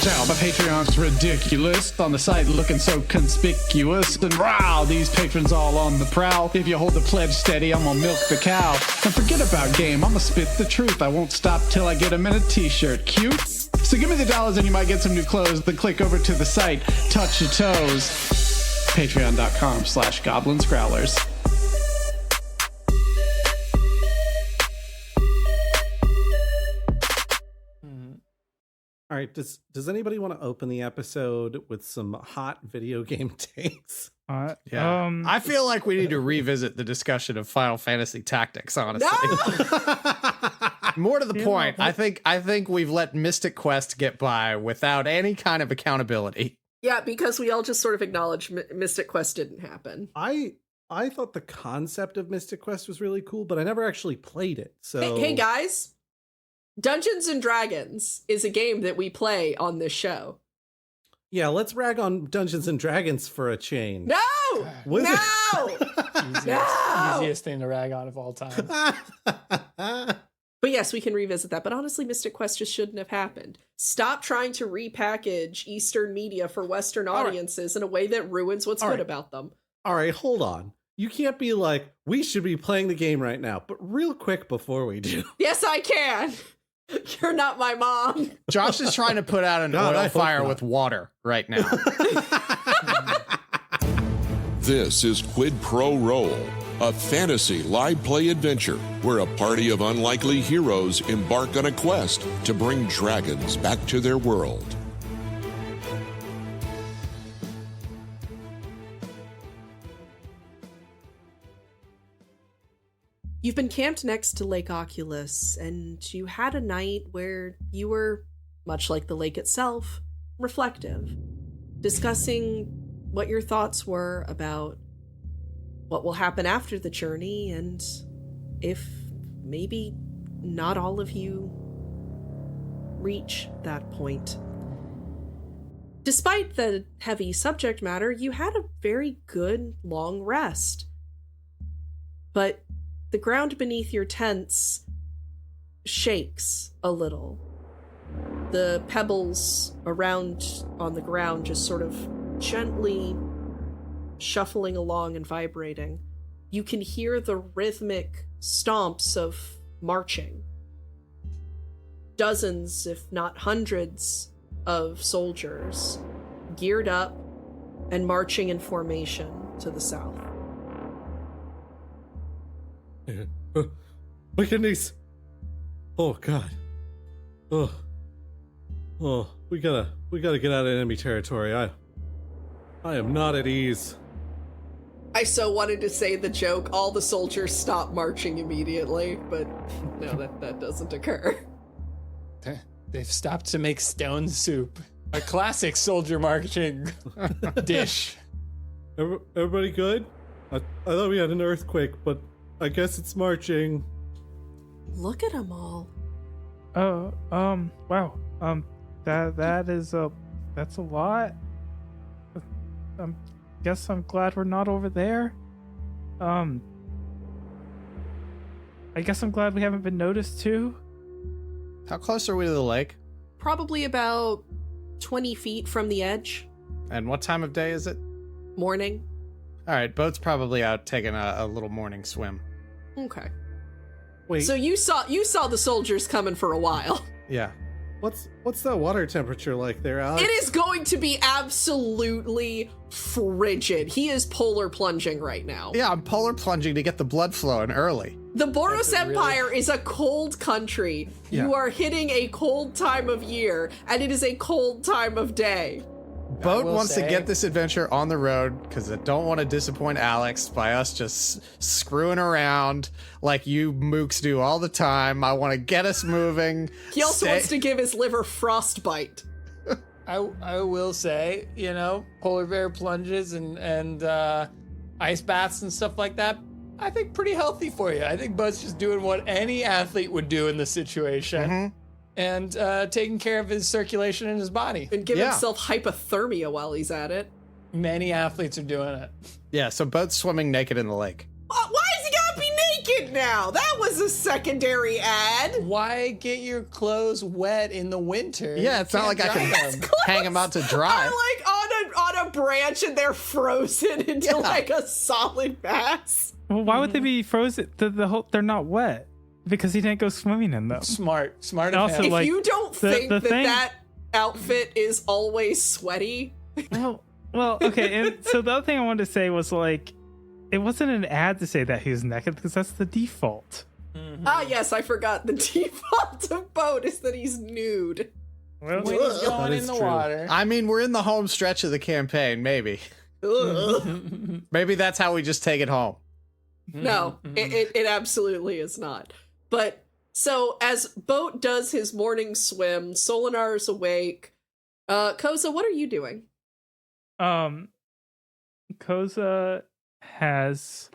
tell, but Patreon's ridiculous. On the site looking so conspicuous. And wow, these patrons all on the prowl. If you hold the pledge steady, I'm gonna milk the cow. And forget about game, I'ma spit the truth. I won't stop till I get 'em in a t-shirt. Cute? So give me the dollars and you might get some new clothes. Then click over to the site, touch your toes. Patreon.com/Goblins Growlers. All right, does anybody want to open the episode with some hot video game takes? Yeah. I feel like we need to revisit the discussion of Final Fantasy Tactics, honestly. No! More to the point, I think we've let Mystic Quest get by without any kind of accountability. Yeah, because we all just sort of acknowledge Mystic Quest didn't happen. I thought the concept of Mystic Quest was really cool, but I never actually played it. So Hey guys, Dungeons and Dragons is a game that we play on this show. Yeah, let's rag on Dungeons and Dragons for a change. No! No! Easiest thing to rag on of all time. But yes, we can revisit that. But honestly, Mystic Quest just shouldn't have happened. Stop trying to repackage Eastern media for Western audiences in a way that ruins what's good about them. All right, hold on. You can't be like, we should be playing the game right now. But real quick before we do. Yes, I can. You're not my mom. Josh is trying to put out an oil fire with water right now. This is Quid Pro Roll, a fantasy live play adventure where a party of unlikely heroes embark on a quest to bring dragons back to their world. You've been camped next to Lake Oculus, and you had a night where you were, much like the lake itself, reflective, discussing what your thoughts were about what will happen after the journey, and if maybe not all of you reach that point. Despite the heavy subject matter, you had a very good long rest. But the ground beneath your tents shakes a little. The pebbles around on the ground just sort of gently shuffling along and vibrating. You can hear the rhythmic stomps of marching. Dozens, if not hundreds, of soldiers geared up and marching in formation to the south. My kidneys. Oh God. Oh, we gotta get out of enemy territory. I am not at ease. I so wanted to say the joke, all the soldiers stop marching immediately, but no, that doesn't occur. They've stopped to make stone soup, a classic soldier marching dish. Everybody good? I thought we had an earthquake, but I guess it's marching. Look at them all. Wow. That's a lot. Guess I'm glad we're not over there. I guess I'm glad we haven't been noticed too. How close are we to the lake? Probably about 20 feet from the edge. And what time of day is it? Morning. All right, boat's probably out taking a little morning swim. Okay. Wait. So you saw the soldiers coming for a while. Yeah. What's that water temperature like there, Alex? It is going to be absolutely frigid. He is polar plunging right now. Yeah, I'm polar plunging to get the blood flowing early. The Boros Empire is a cold country. Yeah. You are hitting a cold time of year, and it is a cold time of day. Boat wants to get this adventure on the road because I don't want to disappoint Alex by us just screwing around like you mooks do all the time. I want to get us moving. He also wants to give his liver frostbite. I will say, polar bear plunges and ice baths and stuff like that, I think pretty healthy for you. I think Bud's just doing what any athlete would do in this situation. Mm-hmm. And taking care of his circulation in his body. And give himself hypothermia while he's at it. Many athletes are doing it. Yeah, so Boat's swimming naked in the lake. Why is he gotta be naked now. That was a secondary ad. Why get your clothes wet in the winter? Yeah, it's not like I can hang them out to dry. Are like on a branch and they're frozen into like a solid mass. Well, why would they be frozen? They're not wet because he didn't go swimming in them. Smart And of also, him. like, If you don't the think thing- that outfit is always sweaty, Well, okay. And so the other thing I wanted to say was like, it wasn't an ad to say that he was naked because that's the default. yes, I forgot. The default of Boat is that he's nude. Well, When he's going is in the true. water. I mean, we're in the home stretch of the campaign, maybe. Maybe that's how we just take it home. No, it absolutely is not. But so as Boat does his morning swim, Solinar's awake. Koza, what are you doing? Koza has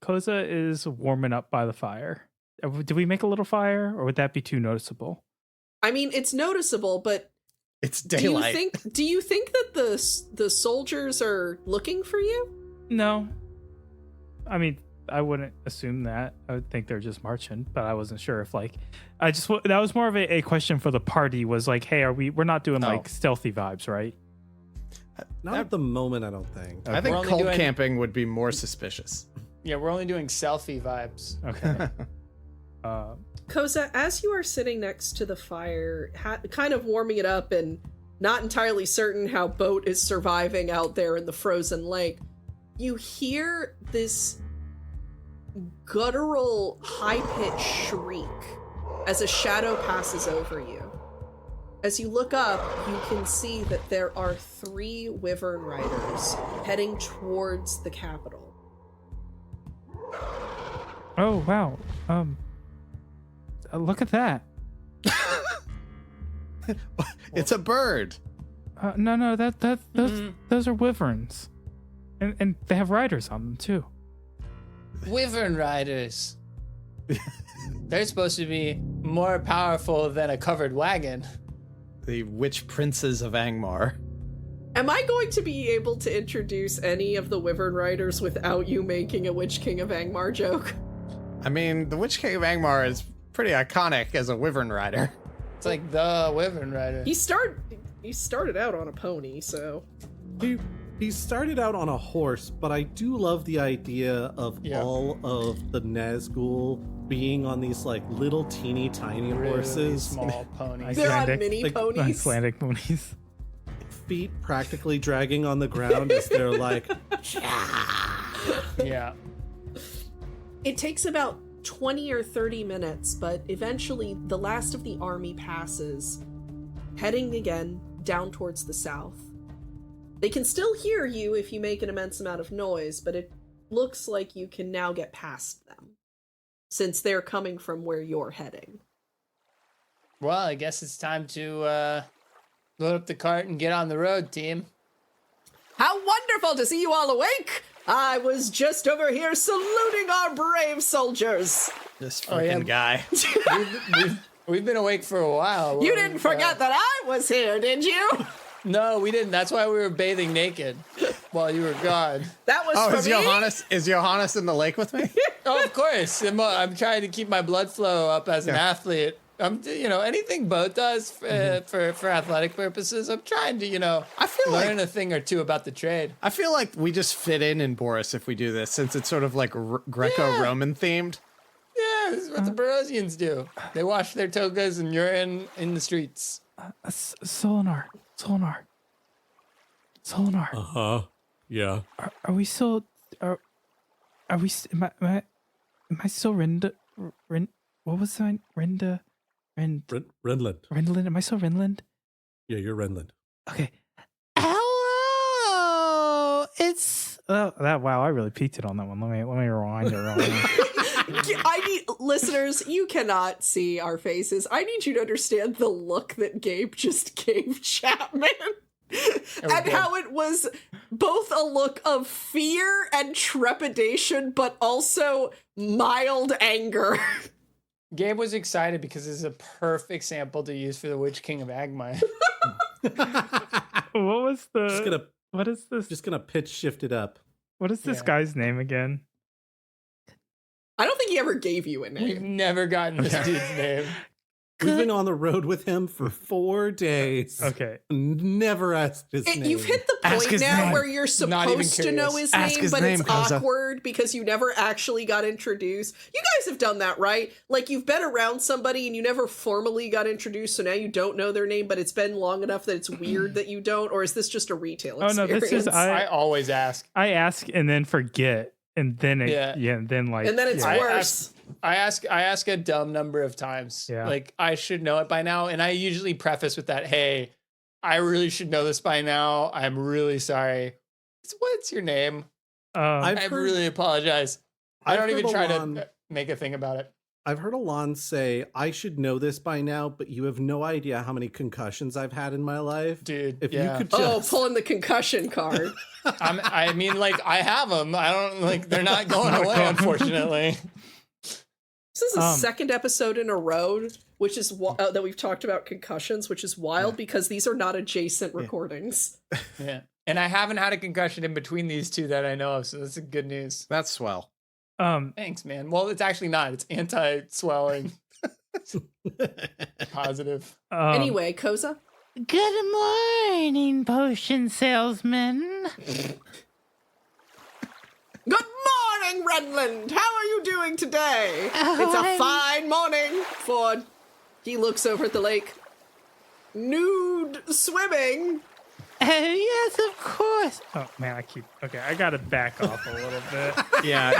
Koza is warming up by the fire. Did we make a little fire, or would that be too noticeable? I mean, it's noticeable, but It's do daylight. you think that the soldiers are looking for you? No. I mean, I wouldn't assume that. I would think they're just marching, but I wasn't sure if like that was more of a question for the party. Was like, hey, we're not doing like stealthy vibes, right? Not at the moment, I don't think. I think We're only cold doing- camping would be more suspicious. Yeah, we're only doing selfie vibes. Okay. Koza, as you are sitting next to the fire, kind of warming it up and not entirely certain how Boat is surviving out there in the frozen lake, you hear this guttural, high-pitched shriek as a shadow passes over you. As you look up, you can see that there are 3 wyvern riders heading towards the capital. Oh wow. Look at that. It's a bird. No, those are wyverns, and they have riders on them too. Wyvern riders. They're supposed to be more powerful than a covered wagon. The witch princes of Angmar. Am I going to be able to introduce any of the wyvern riders without you making a Witch King of Angmar joke? I mean, the Witch King of Angmar is pretty iconic as a wyvern rider. It's like the wyvern rider. He started out on a pony, so He started out on a horse, but I do love the idea of all of the Nazgul being on these like little teeny tiny Really horses. small ponies. They're on Icelandic- mini like ponies. Icelandic ponies. Feet practically dragging on the ground as they're like, Yeah. It takes about 20 or 30 minutes, but eventually the last of the army passes, heading again down towards the south. They can still hear you if you make an immense amount of noise, but it looks like you can now get past them, since they're coming from where you're heading. Well, I guess it's time to load up the cart and get on the road, team. How wonderful to see you all awake! I was just over here saluting our brave soldiers. This freaking guy. We've been awake for a while. You didn't forget that I was here, did you? No, we didn't. That's why we were bathing naked while you were gone. That was Oh, for me. is Johannes in the lake with me? Oh, of course. I'm trying to keep my blood flow up as an athlete. Anything Boat does for athletic purposes, I'm trying to, I feel learn like a thing or two about the trade. I feel like we just fit in Boris if we do this, since it's sort of like Greco-Roman themed. Yeah, this is what the Barosians do. They wash their togas and urine in the streets. Solinar. yeah. Are we still? Are we? Am I still Rinda? What was that? Rinda? Renland. Renland? Am I still Renland? Yeah, you're Renland. Okay. Hello. It's that. Wow, I really peaked it on that one. Let me rewind it. I need listeners, you cannot see our faces. I need you to understand the look that Gabe just gave Chapman. And how it was both a look of fear and trepidation, but also mild anger. Gabe was excited because this is a perfect sample to use for the Witch King of Agmai. What was the? What is this? Just gonna pitch shift it up. What is this guy's name again? I don't think he ever gave you a We've name. never gotten this dude's name. We've been on the road with him for 4 days. Okay. Never asked his name. You've hit the Ask point his now name. where you're Not even supposed to know curious. his Ask name, his but name, it's Koza. awkward because you never actually got introduced. You guys have done that, right? Like, you've been around somebody and you never formally got introduced, so now you don't know their name, but it's been long enough that it's weird that you don't, or is this just a retail Oh, no, experience? this is- I always ask. I ask and then forget, and then Yeah. and then like, And then it's yeah. worse. I ask a dumb number of times. Yeah. Like, I should know it by now. And I usually preface with that, hey, I really should know this by now. I'm really sorry. What's your name? I've I heard- really apologize. I I've don't even heard try Alon- to make a thing about it. I've heard Alon say, I should know this by now, but you have no idea how many concussions I've had in my life. Dude, If yeah. you could Oh, just... pulling the concussion card. I mean, like, I have them. I don't, like, they're not going away, unfortunately. This is the second episode in a row, which is that we've talked about concussions, which is wild because these are not adjacent recordings. Yeah. And I haven't had a concussion in between these two that I know of, so that's good news. That's swell. Thanks, man. Well, it's actually not. It's anti-swelling. Positive. Anyway, Koza? Good morning, potion salesman. Good morning, Redland! How are you doing today? Oh, It's a I'm- fine morning for... He looks over at the lake. Nude swimming. Oh, yes, of course. Oh man, I gotta back off a little bit. Yeah,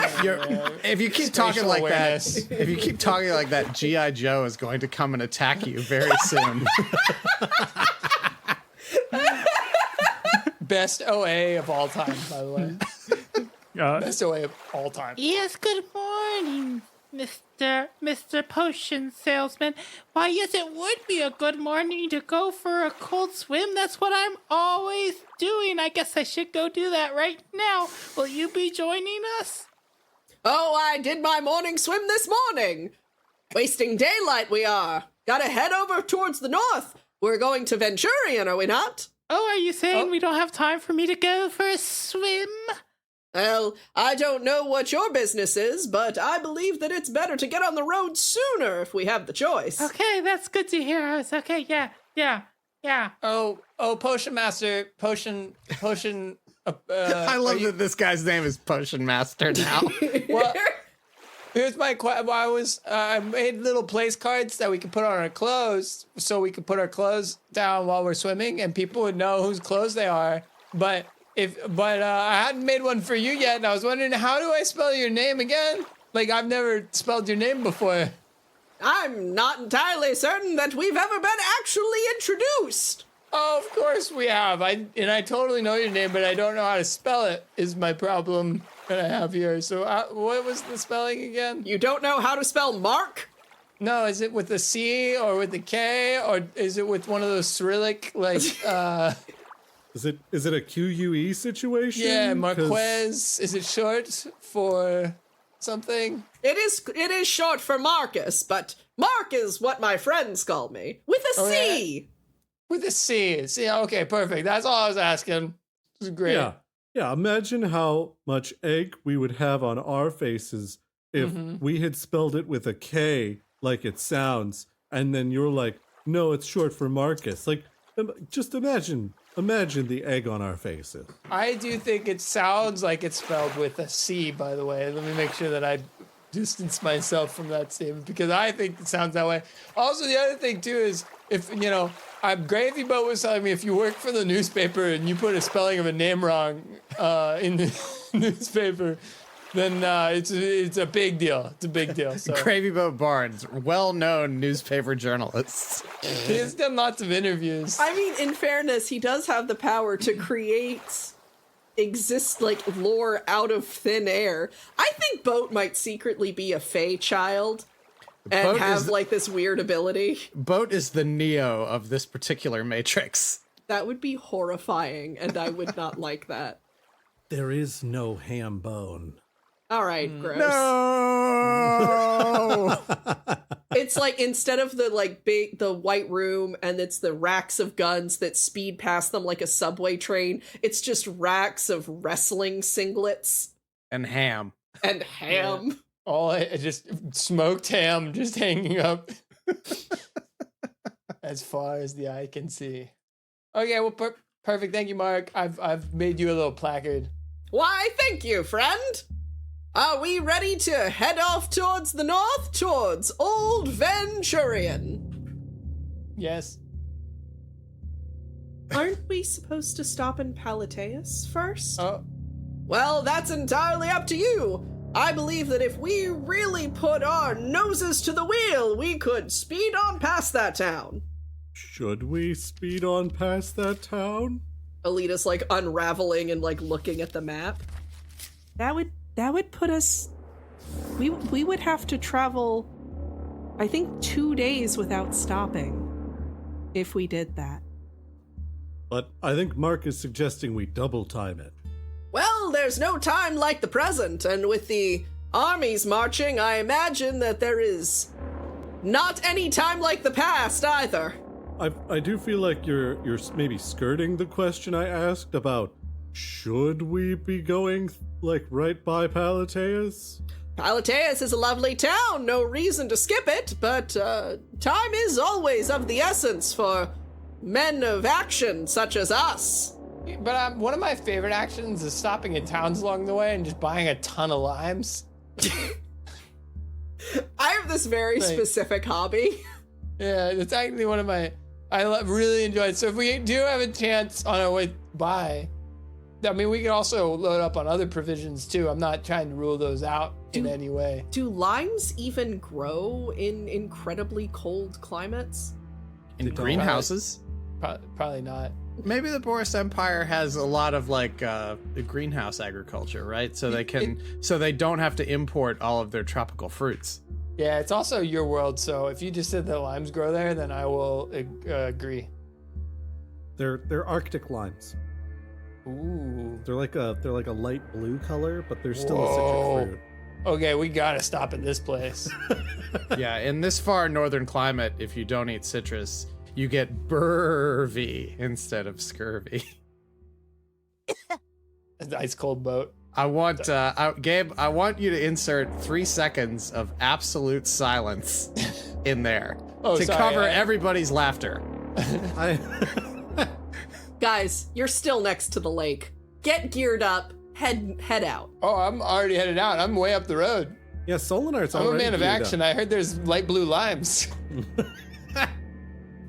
if you keep talking Spatial like awareness. that, if you keep talking like that, G.I. Joe is going to come and attack you very soon. Best OA of all time, by the way. Best OA of all time. Yes, good morning, Mr. Potion Salesman. Why, yes, it would be a good morning to go for a cold swim. That's what I'm always doing. I guess I should go do that right now. Will you be joining us? Oh, I did my morning swim this morning. Wasting daylight we are. Gotta head over towards the north. We're going to Venturian, are we not? Oh, are you saying we don't have time for me to go for a swim? Well, I don't know what your business is, but I believe that it's better to get on the road sooner if we have the choice. Okay, that's good to hear. Okay, yeah. Oh, Potion Master, Potion. I love that this guy's name is Potion Master now. Well, here's my question. I made little place cards that we could put on our clothes, so we could put our clothes down while we're swimming, and people would know whose clothes they are. But I hadn't made one for you yet, and I was wondering, how do I spell your name again? Like, I've never spelled your name before. I'm not entirely certain that we've ever been actually introduced. Oh, of course we have. I totally know your name, but I don't know how to spell it, is my problem that I have here. So what was the spelling again? You don't know how to spell Mark? No, is it with a C or with a K, or is it with one of those Cyrillic, like, Is it a QUE situation? yeah, 'Cause Marquez? Is it short for something? It is short for Marcus, but Mark is what my friends call me. With a Oh, C. With a C. See, okay, perfect. That's all I was asking. This is great. Yeah. Imagine how much egg we would have on our faces if we had spelled it with a K, like it sounds, and then you're like, no, it's short for Marcus. Like, just imagine the egg on our faces. I do think it sounds like it's spelled with a C, by the way. Let me make sure that I distance myself from that statement, because I think it sounds that way. Also, the other thing, too, is if, Gravy Boat was telling me if you work for the newspaper and you put a spelling of a name wrong in the newspaper, then it's a big deal. It's a big deal. So Gravy Boat Barnes, well-known newspaper journalist. he's done lots of interviews. I mean, in fairness, he does have the power to create lore out of thin air. I think Boat might secretly be a Fey child and Boat have is- this weird ability. Boat is the Neo of this particular Matrix. That would be horrifying, and I would not like that. There is no ham bone. All right, gross. No! It's like instead of the white room and it's the racks of guns that speed past them like a subway train, it's just racks of wrestling singlets And ham. and ham. Just smoked ham just hanging up as far as the eye can see. Okay, well, perfect. Thank you, Mark. I've made you a little placard. Why, thank you, friend. Are we ready to head off towards the north, towards Old Venturian? Yes. Aren't we supposed to stop in Palateus first? Oh. Well, that's entirely up to you. I believe that if we really put our noses to the wheel, we could speed on past that town. Should we speed on past that town? Alita's like unraveling and like looking at the map. That would put us. We would have to travel, I think, 2 days without stopping if we did that. But I think Mark is suggesting we double time it. Well, there's no time like the present, and with the armies marching, I imagine that there is not any time like the past either. I do feel like you're maybe skirting the question I asked about should we be going like right by Palateus? Palateus is a lovely town, no reason to skip it, but time is always of the essence for men of action such as us. But one of my favorite actions is stopping in towns along the way and just buying a ton of limes. I have this very specific hobby. Yeah, it's actually one of my... really enjoy it. So if we do have a chance on our way by, I mean, we can also load up on other provisions too. I'm not trying to rule those out in any way. Do limes even grow in incredibly cold climates? In greenhouses? Probably not. Maybe the Boris Empire has a lot of like greenhouse agriculture, right? So they don't have to import all of their tropical fruits. Yeah, it's also your world, so if you just said that limes grow there, then I will agree. They're Arctic limes. Ooh. They're like a light blue color, but they're still a citric fruit. Okay, we gotta stop at this place. Yeah, in this far northern climate, if you don't eat citrus, you get burvy instead of scurvy. An ice cold boat. I want Gabe, I want you to insert 3 seconds of absolute silence in there to cover everybody's laughter. Guys, you're still next to the lake. Get geared up. Head out. Oh, I'm already headed out. I'm way up the road. Yeah, Solinar's I'm a already man of geared action. up. I heard there's light blue limes.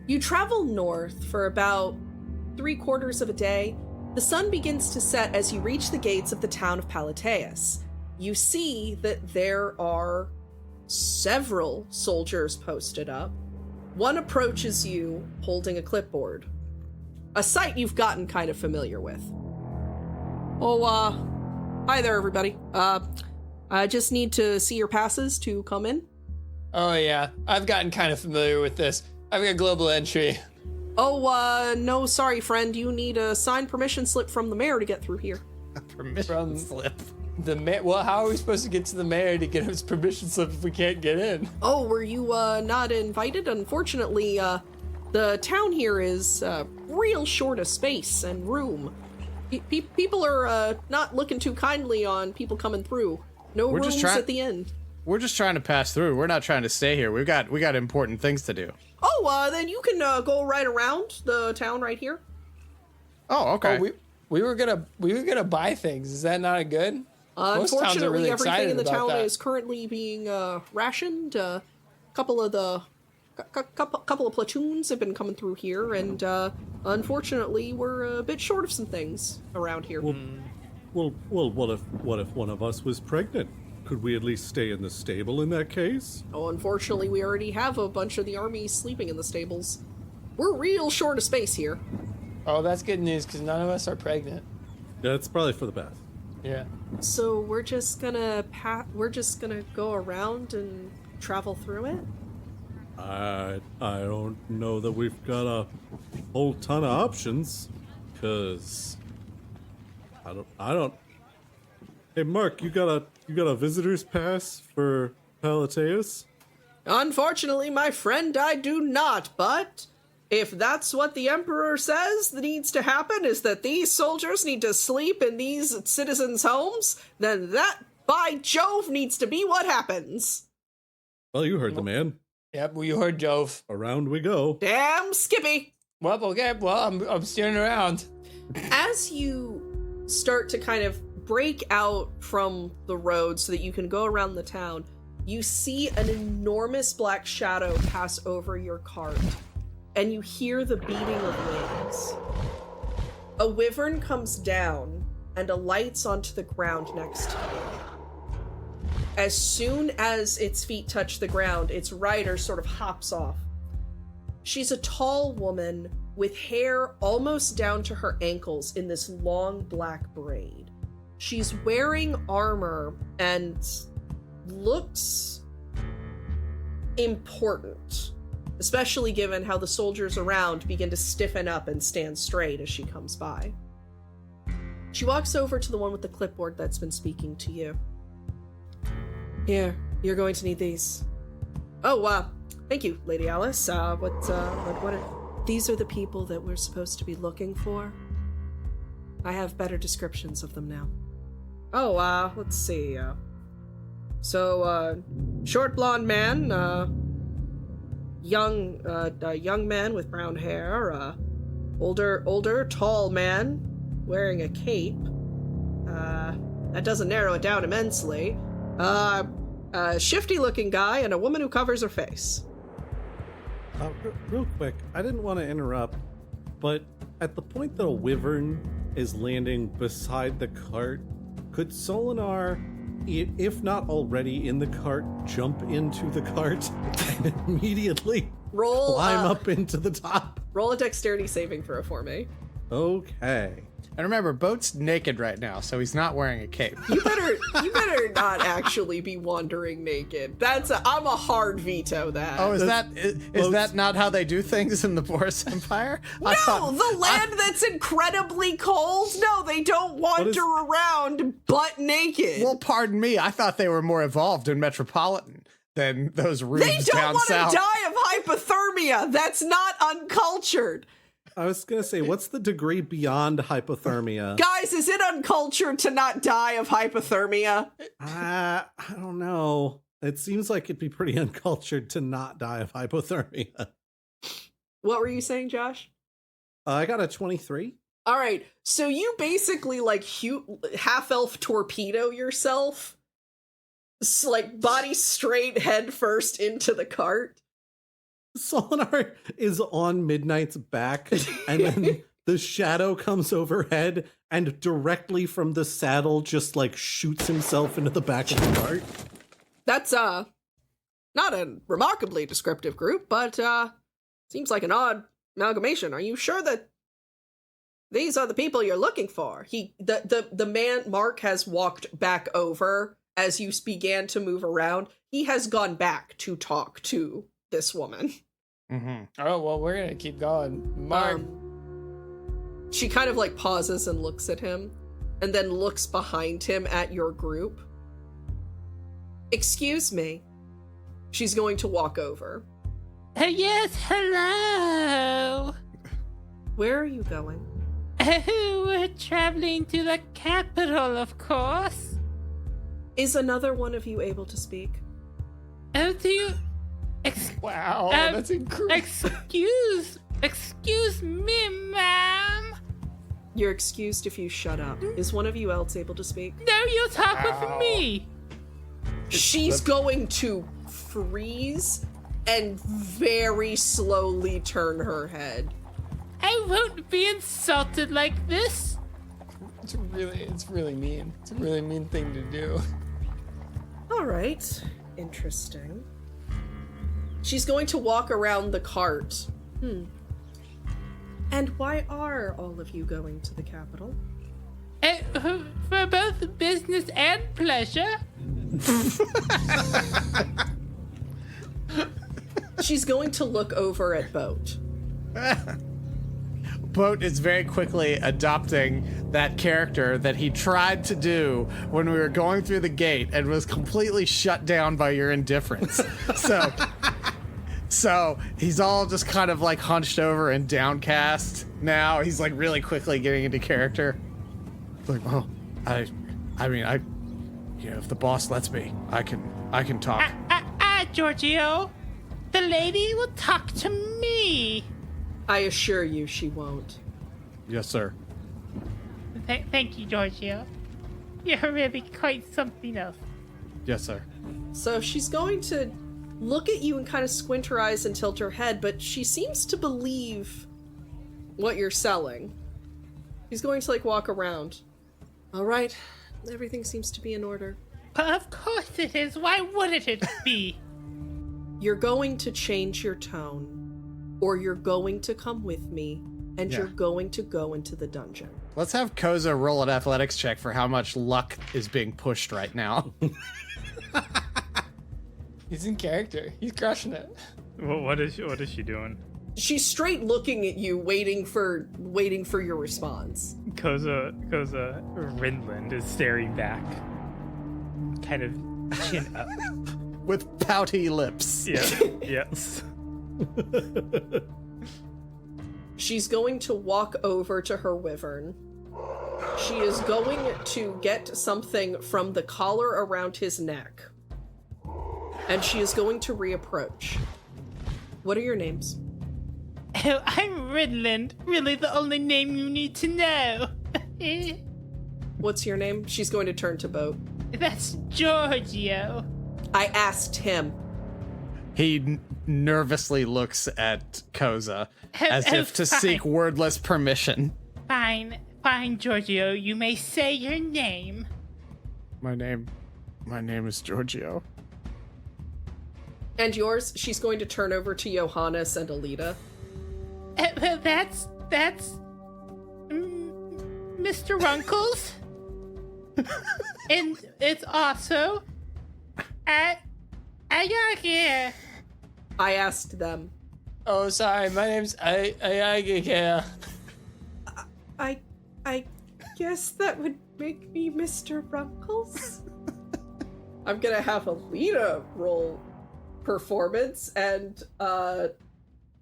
You travel north for about 3/4 of a day. The sun begins to set as you reach the gates of the town of Palateus. You see that there are several soldiers posted up. One approaches you holding a clipboard. A sight you've gotten kind of familiar with. Oh, hi there, everybody. I just need to see your passes to come in. Oh, yeah. I've gotten kind of familiar with this. I've got global entry. Oh, no, sorry, friend. You need a signed permission slip from the mayor to get through here. Permission slip. The mayor. Well, how are we supposed to get to the mayor to get his permission slip if we can't get in? Oh, were you, not invited? Unfortunately, the town here is, real short of space and room. People are, not looking too kindly on people coming through. No rooms at the end. We're just trying to pass through. We're not trying to stay here. We got important things to do. Oh, then you can, go right around the town right here. Oh, okay. Oh, we were gonna buy things. Is that not a good? Unfortunately, really everything in the town that. is currently being rationed. Couple of platoons have been coming through here, and unfortunately, we're a bit short of some things around here. Well, what if one of us was pregnant? Could we at least stay in the stable in that case? Oh, unfortunately, we already have a bunch of the army sleeping in the stables. We're real short of space here. Oh, that's good news because none of us are pregnant. Yeah, it's probably for the best. Yeah. So we're just gonna go around and travel through it. I don't know that we've got a whole ton of options, cause I don't. Hey, Mark, you got a visitor's pass for Palateus? Unfortunately, my friend, I do not, but if that's what the Emperor says that needs to happen, is that these soldiers need to sleep in these citizens' homes, then by Jove needs to be what happens. Well, you heard the man. Yep, well, you heard Jove. Around we go. Damn Skippy. Well, okay, well, I'm steering around. As you start to kind of break out from the road so that you can go around the town, you see an enormous black shadow pass over your cart, and you hear the beating of wings. A wyvern comes down and alights onto the ground next to you. As soon as its feet touch the ground, its rider sort of hops off. She's a tall woman with hair almost down to her ankles in this long black braid. She's wearing armor and looks important, especially given how the soldiers around begin to stiffen up and stand straight as she comes by. She walks over to the one with the clipboard that's been speaking to you. Here, you're going to need these. Oh, thank you, Lady Alice. These are the people that we're supposed to be looking for. I have better descriptions of them now. Oh, let's see. Short blonde man, young man with brown hair, older, tall man wearing a cape. That doesn't narrow it down immensely. A shifty-looking guy and a woman who covers her face. Real quick, I didn't want to interrupt, but at the point that a wyvern is landing beside the cart, could Solinar, if not already in the cart, jump into the cart and immediately climb up into the top? Roll a dexterity saving throw for me. Okay. And remember, Boat's naked right now, so he's not wearing a cape. You better not actually be wandering naked. I'm a hard veto that. Oh, is that not how they do things in the Boris Empire? The land that's incredibly cold? No, they don't wander around butt naked. Well, pardon me, I thought they were more evolved in Metropolitan than those rubes they don't down want south. to die of hypothermia. That's not uncultured. I was going to say, what's the degree beyond hypothermia? Guys, is it uncultured to not die of hypothermia? I don't know. It seems like it'd be pretty uncultured to not die of hypothermia. What were you saying, Josh? I got a 23. All right, so you basically half-elf torpedo yourself, body straight head first into the cart. Solinar is on Midnight's back, and then the shadow comes overhead and directly from the saddle just shoots himself into the back of the cart. That's not a remarkably descriptive group, but seems like an odd amalgamation. Are you sure that these are the people you're looking for? The man Mark has walked back over as you began to move around. He has gone back to talk to this woman. Mm-hmm. Oh, well, we're gonna keep going. Mark. She kind of pauses and looks at him, and then looks behind him at your group. Excuse me. She's going to walk over. Yes, hello. Where are you going? We're traveling to the capital, of course. Is another one of you able to speak? Oh, do you... Wow, that's incredible. Excuse me, ma'am. You're excused if you shut up. Is one of you else able to speak? No, you talk with me. She's going to freeze and very slowly turn her head. I won't be insulted like this. It's really mean. It's a really mean thing to do. All right. Interesting. She's going to walk around the cart. And why are all of you going to the capital? For both business and pleasure. She's going to look over at Boat. Boat is very quickly adopting that character that he tried to do when we were going through the gate and was completely shut down by your indifference. So he's all just kind of hunched over and downcast now. He's really quickly getting into character. Oh, I if the boss lets me, I can talk. Giorgio, the lady will talk to me. I assure you she won't. Yes, sir. Thank you, Giorgio. You're really quite something else. Yes, sir. So she's going to look at you and kind of squint her eyes and tilt her head, but she seems to believe what you're selling. She's going to, walk around. All right, everything seems to be in order. Of course it is. Why wouldn't it be? You're going to change your tone, or you're going to come with me, and you're going to go into the dungeon. Let's have Koza roll an athletics check for how much luck is being pushed right now. He's in character. He's crushing it. What is she doing? She's straight looking at you, waiting for your response. Koza Rinland is staring back, kind of chin up. With pouty lips. Yeah. Yes. She's going to walk over to her wyvern. She is going to get something from the collar around his neck. And she is going to reapproach. What are your names? Oh, I'm Ridland. Really the only name you need to know. What's your name? She's going to turn to Boat. That's Giorgio. I asked him. He nervously looks at Koza as if to seek wordless permission. Fine, Giorgio. You may say your name. My name is Giorgio. And yours? She's going to turn over to Johannes and Alita. Well, that's Mr. Runkles. And it's also Ayagir. I asked them. Oh, sorry. My name's Ayagir. I guess that would make me Mr. Runkles. I'm gonna have Alita roll performance, and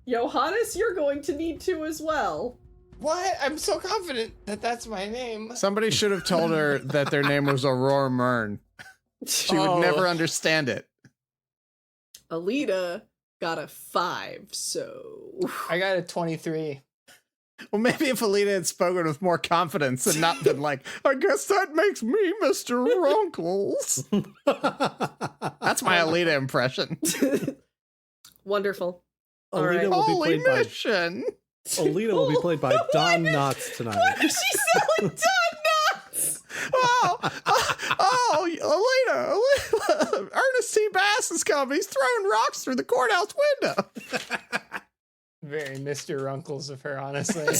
Johannes, you're going to need to as well. What? I'm so confident that that's my name. Somebody should have told her that their name was Aurora Mern. She would never understand it. Alita got a 5, so... I got a 23. Well, maybe if Alita had spoken with more confidence and not been like, I guess that makes me Mr. Runkles. That's my Alita impression. Wonderful. Alita All will Holy be played mission! Alita will be played by Don Knotts tonight. She's selling Don Knotts! Alita! Ernest C. Bass is coming. He's throwing rocks through the courthouse window. Very Mr. Runkles of her, honestly.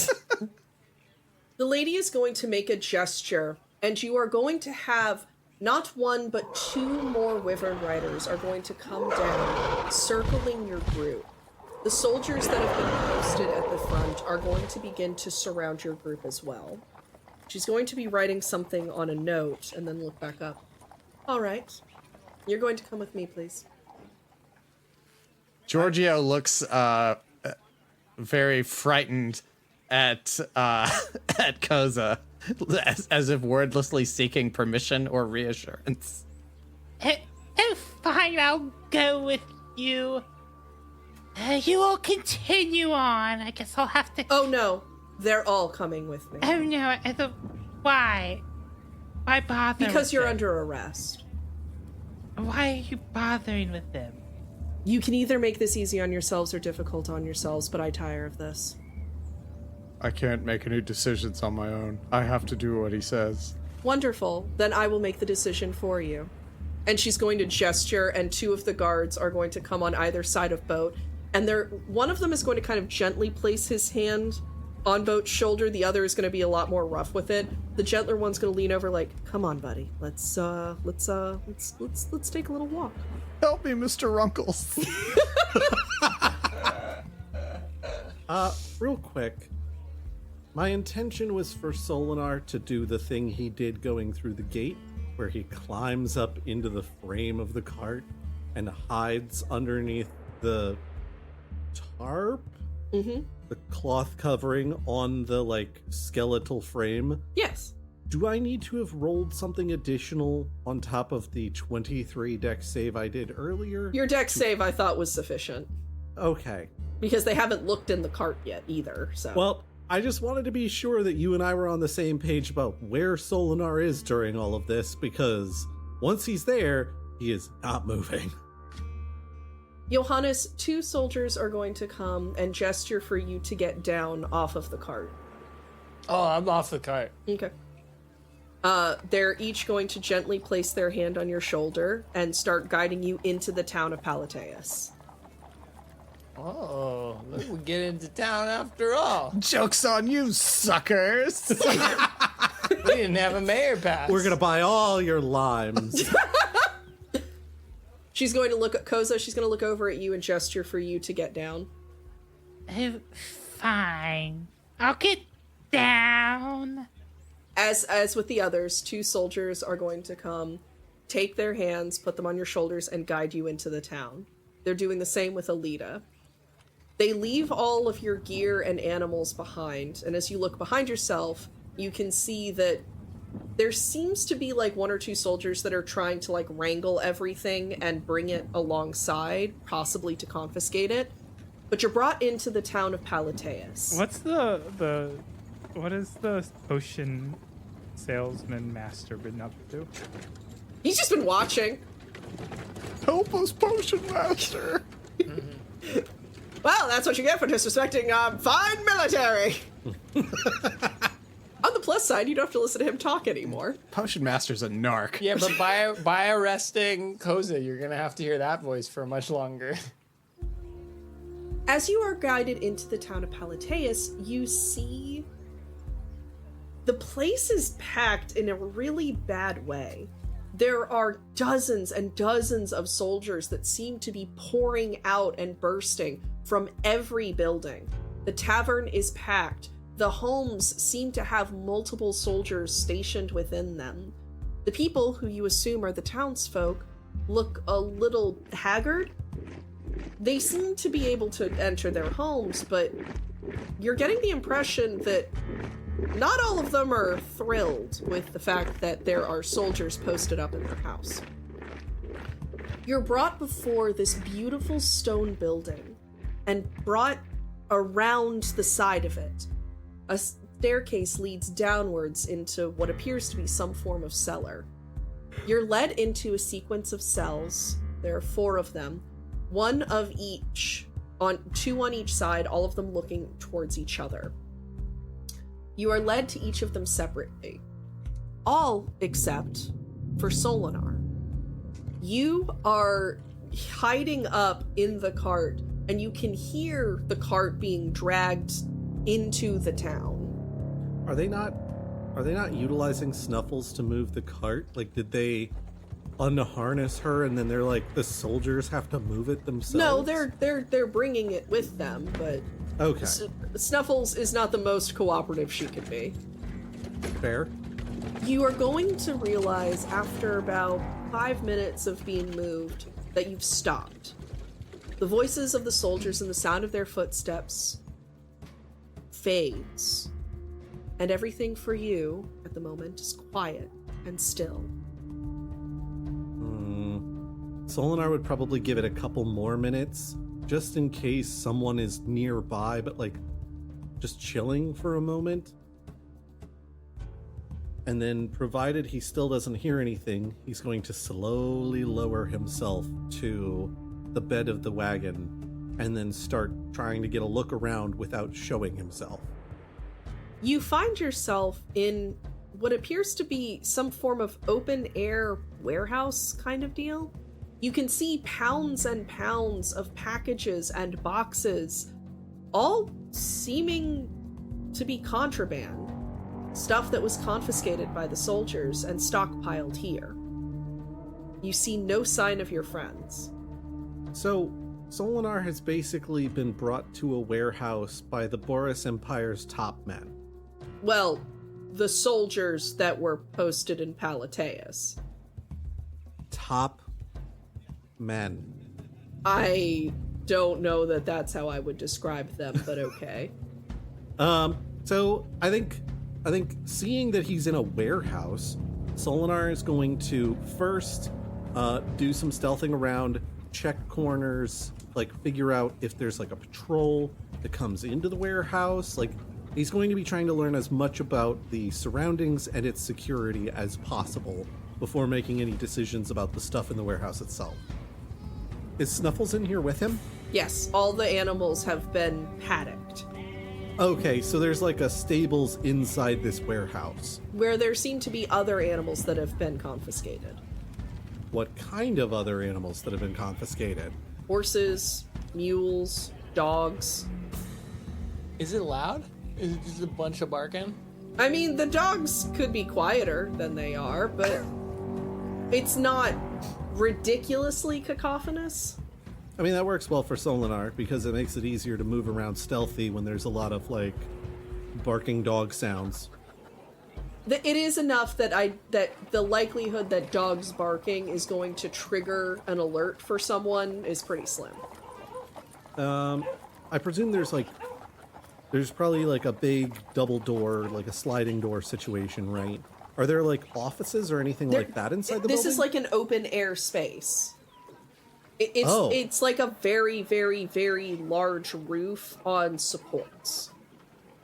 The lady is going to make a gesture, and you are going to have not one, but 2 more wyvern riders are going to come down, circling your group. The soldiers that have been posted at the front are going to begin to surround your group as well. She's going to be writing something on a note, and then look back up. All right. You're going to come with me, please. Giorgio looks very frightened at Koza, as if wordlessly seeking permission or reassurance. Oh, fine, I'll go with you. You will continue on. I guess I'll have to... Oh, no. They're all coming with me. Oh, no. Why? Why bother Because with you're them? under arrest. Why are you bothering with them? You can either make this easy on yourselves or difficult on yourselves, but I tire of this. I can't make any decisions on my own. I have to do what he says. Wonderful. Then I will make the decision for you. And she's going to gesture, and 2 of the guards are going to come on either side of Boat. And one of them is going to kind of gently place his hand on Boat's shoulder. The other is going to be a lot more rough with it. The gentler one's going to lean over like, "Come on, buddy. Let's take a little walk." Help me, Mr. Runkles. Real quick. My intention was for Solinar to do the thing he did going through the gate, where he climbs up into the frame of the cart and hides underneath the tarp? Mm-hmm. The cloth covering on the, skeletal frame? Yes. do I need to have rolled something additional on top of the 23 dex save I did earlier? Your dex save I thought was sufficient. Okay. Because they haven't looked in the cart yet either, so. Well, I just wanted to be sure that you and I were on the same page about where Solinar is during all of this, because once he's there, he is not moving. Johannes, 2 soldiers are going to come and gesture for you to get down off of the cart. Oh, I'm off the cart. Okay. They're each going to gently place their hand on your shoulder and start guiding you into the town of Palateus. Oh, look, we get into town after all. Joke's on you, suckers! We didn't have a mayor pass. We're gonna buy all your limes. She's going to look at Koza, she's going to look over at you and gesture for you to get down. Oh, fine. I'll get down. As with the others, 2 soldiers are going to come, take their hands, put them on your shoulders, and guide you into the town. They're doing the same with Alita. They leave all of your gear and animals behind, and as you look behind yourself, you can see that there seems to be like 1 or 2 soldiers that are trying to like wrangle everything and bring it alongside, possibly to confiscate it. But you're brought into the town of Palateus. What's what is the potion salesman master been up to? He's just been watching. Help us, Potion Master! Well, that's what you get for disrespecting fine military. On the plus side, you don't have to listen to him talk anymore. Potion Master's a narc. Yeah, but by arresting Koza, you're gonna have to hear that voice for much longer. As you are guided into the town of Palateus, you see the place is packed in a really bad way. There are dozens and dozens of soldiers that seem to be pouring out and bursting from every building. The tavern is packed. The homes seem to have multiple soldiers stationed within them. The people, who you assume are the townsfolk, look a little haggard. They seem to be able to enter their homes, but you're getting the impression that not all of them are thrilled with the fact that there are soldiers posted up in their house. You're brought before this beautiful stone building and brought around the side of it. A staircase leads downwards into what appears to be some form of cellar. You're led into a sequence of cells. There are 4 of them, 1 of each, 2 on each side, all of them looking towards each other. You are led to each of them separately, all except for Solinar. You are hiding up in the cart, and you can hear the cart being dragged into the town. Are they not utilizing Snuffles to move the cart? Like, did they unharness her and then they're like, the soldiers have to move it themselves? No, they're bringing it with them, but okay. Snuffles is not the most cooperative she can be. Fair. You are going to realize after about 5 minutes of being moved that you've stopped. The voices of the soldiers and the sound of their footsteps fades, and everything for you at the moment is quiet and still. Solinar would probably give it a couple more minutes, just in case someone is nearby, but like just chilling for a moment. And then, provided he still doesn't hear anything, he's going to slowly lower himself to the bed of the wagon and then start trying to get a look around without showing himself. You find yourself in what appears to be some form of open-air warehouse kind of deal. You can see pounds and pounds of packages and boxes, all seeming to be contraband. Stuff that was confiscated by the soldiers and stockpiled here. You see no sign of your friends. So, Solinar has basically been brought to a warehouse by the Boris Empire's top men. Well, the soldiers that were posted in Palateus. Top men. I don't know that that's how I would describe them, but okay. So I think I think seeing that he's in a warehouse, Solinar is going to first do some stealthing around, check corners, like figure out if there's like a patrol that comes into the warehouse. Like he's going to be trying to learn as much about the surroundings and its security as possible before making any decisions about the stuff in the warehouse itself. Is Snuffles in here with him? Yes, all the animals have been paddocked, Okay, so there's like a stables inside this warehouse. where there seem to be other animals that have been confiscated. What kind of other animals that have been confiscated? Horses, mules, dogs. Is it loud? Is it just a bunch of barking? I mean, the dogs could be quieter than they are, but it's not ridiculously cacophonous. I mean, that works well for Solinar because it makes it easier to move around stealthy when there's a lot of, like, barking dog sounds. It is enough that the likelihood that dogs barking is going to trigger an alert for someone is pretty slim. I presume there's probably, like, a big double door, like a sliding door situation, right? Are there, like, offices or anything like that inside the building? This is like an open air space. It's Oh. it's like a very, very, very large roof on supports.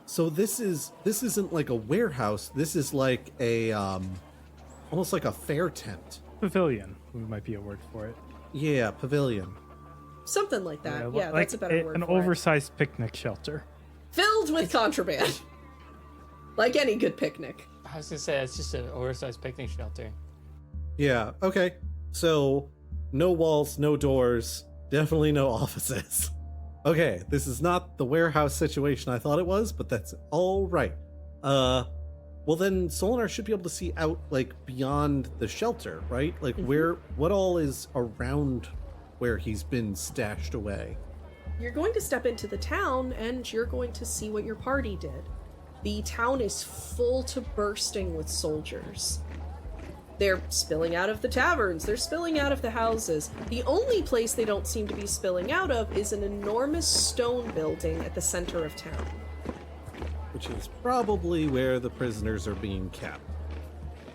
So this isn't like a warehouse. This is like a almost like a fair tent. Pavilion might be a word for it. Yeah, pavilion. Something like that. Yeah, like that's a better word an for it. oversized picnic shelter. Filled with contraband. Like any good picnic. I was gonna say it's just an oversized picnic shelter. Yeah, okay. So no walls, no doors, definitely no offices. Okay, this is not the warehouse situation I thought it was, but that's all right. Well then Solinar should be able to see out like beyond the shelter, right? Like what all is around where he's been stashed away. You're going to step into the town and you're going to see what your party did. The town is full to bursting with soldiers. They're spilling out of the taverns, they're spilling out of the houses. The only place they don't seem to be spilling out of is an enormous stone building at the center of town. Which is probably where the prisoners are being kept.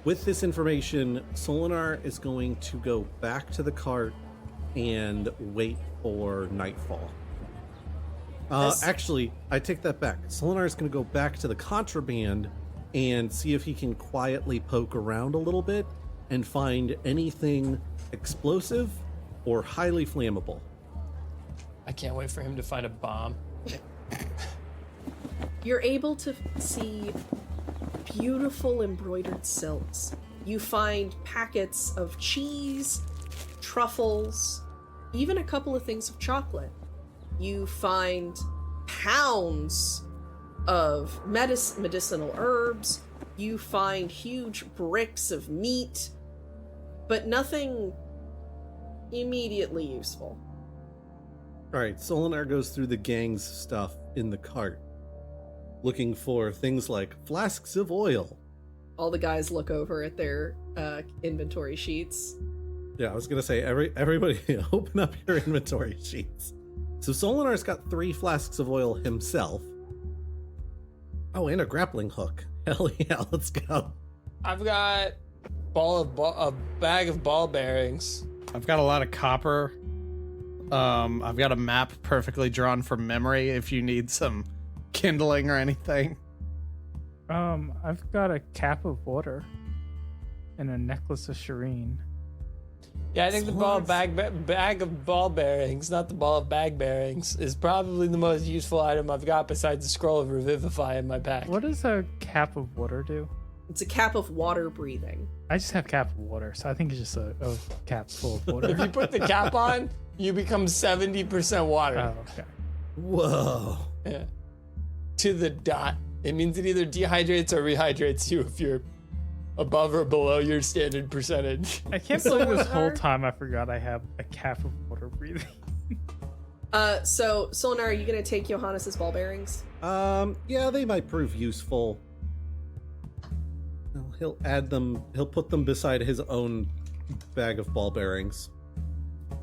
With this information, Solinar is going to go back to the cart and wait for nightfall. Actually, I take that back. Solinar is going to go back to the contraband and see if he can quietly poke around a little bit and find anything explosive or highly flammable. I can't wait for him to find a bomb. You're able to see beautiful embroidered silks. You find packets of cheese, truffles, even a couple of things of chocolate. You find pounds of medicinal herbs. You find huge bricks of meat, but nothing immediately useful. All right, Solinar goes through the gang's stuff in the cart, looking for things like flasks of oil. All the guys look over at their inventory sheets. Yeah, I was gonna say everybody open up your inventory sheets. So Solinar's got 3 flasks of oil himself. Oh, and a grappling hook. Hell yeah, let's go. I've got a bag of ball bearings. I've got a lot of copper. I've got a map perfectly drawn from memory if you need some kindling or anything. I've got a cap of water and a necklace of shireen. Yeah, I think the bag of ball bearings, not the ball of bag bearings, is probably the most useful item I've got besides the scroll of revivify in my pack. What does a cap of water do? It's a cap of water breathing. I just have cap of water, so I think it's just a cap full of water. If you put the cap on, you become 70% water. Oh, okay. Whoa. Yeah. To the dot. It means it either dehydrates or rehydrates you if you're above or below your standard percentage. I can't believe this whole time I forgot I have a cap of water breathing. So Solinar, are you gonna take Johannes's ball bearings? Yeah, they might prove useful. Well, he'll put them beside his own bag of ball bearings.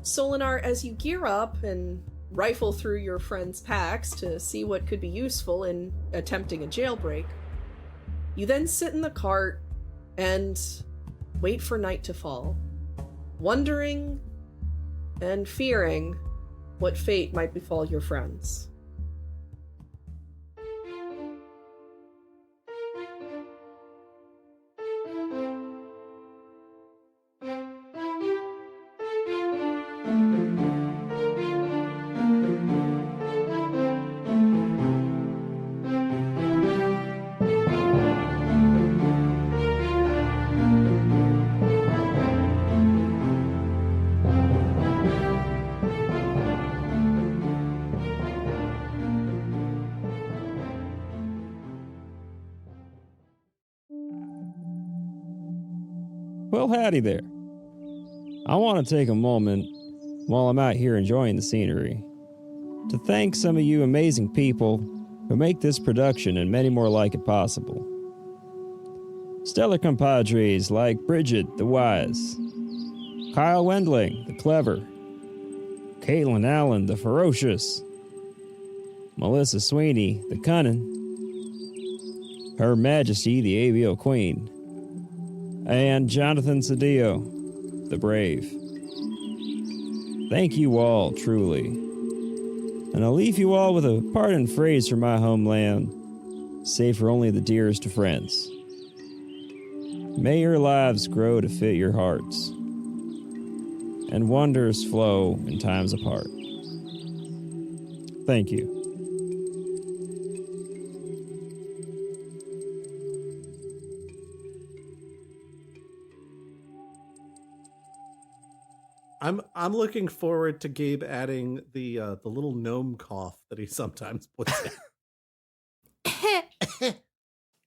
Solinar, as you gear up and rifle through your friends' packs to see what could be useful in attempting a jailbreak, You then sit in the cart and wait for night to fall, wondering and fearing what fate might befall your friends. Well, howdy there. I want to take a moment while I'm out here enjoying the scenery to thank some of you amazing people who make this production and many more like it possible. Stellar compadres like Bridget the Wise, Kyle Wendling the Clever, Caitlin Allen the Ferocious, Melissa Sweeney the Cunning, Her Majesty the ABO Queen, and Jonathan Cedillo, the Brave. Thank you all, truly. And I'll leave you all with a parting phrase from my homeland, save for only the dearest of friends. May your lives grow to fit your hearts, and wonders flow in times apart. Thank you. I'm looking forward to Gabe adding the little gnome cough that he sometimes puts in.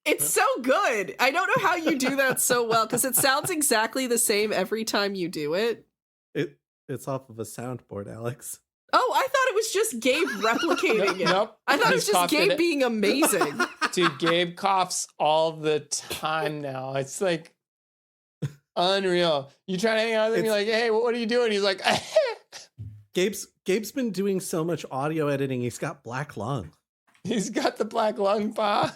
It's so good. I don't know how you do that so well, because it sounds exactly the same every time you do it. It's off of a soundboard, Alex. Oh, I thought it was just Gabe replicating it. Nope. I thought it was He's just coughed in Gabe it. being amazing. Dude, Gabe coughs all the time now. It's like unreal. You try to hang out with him, you're like, hey, what are you doing? He's like, Gabe's been doing so much audio editing, he's got black lung. he's got the black lung paw.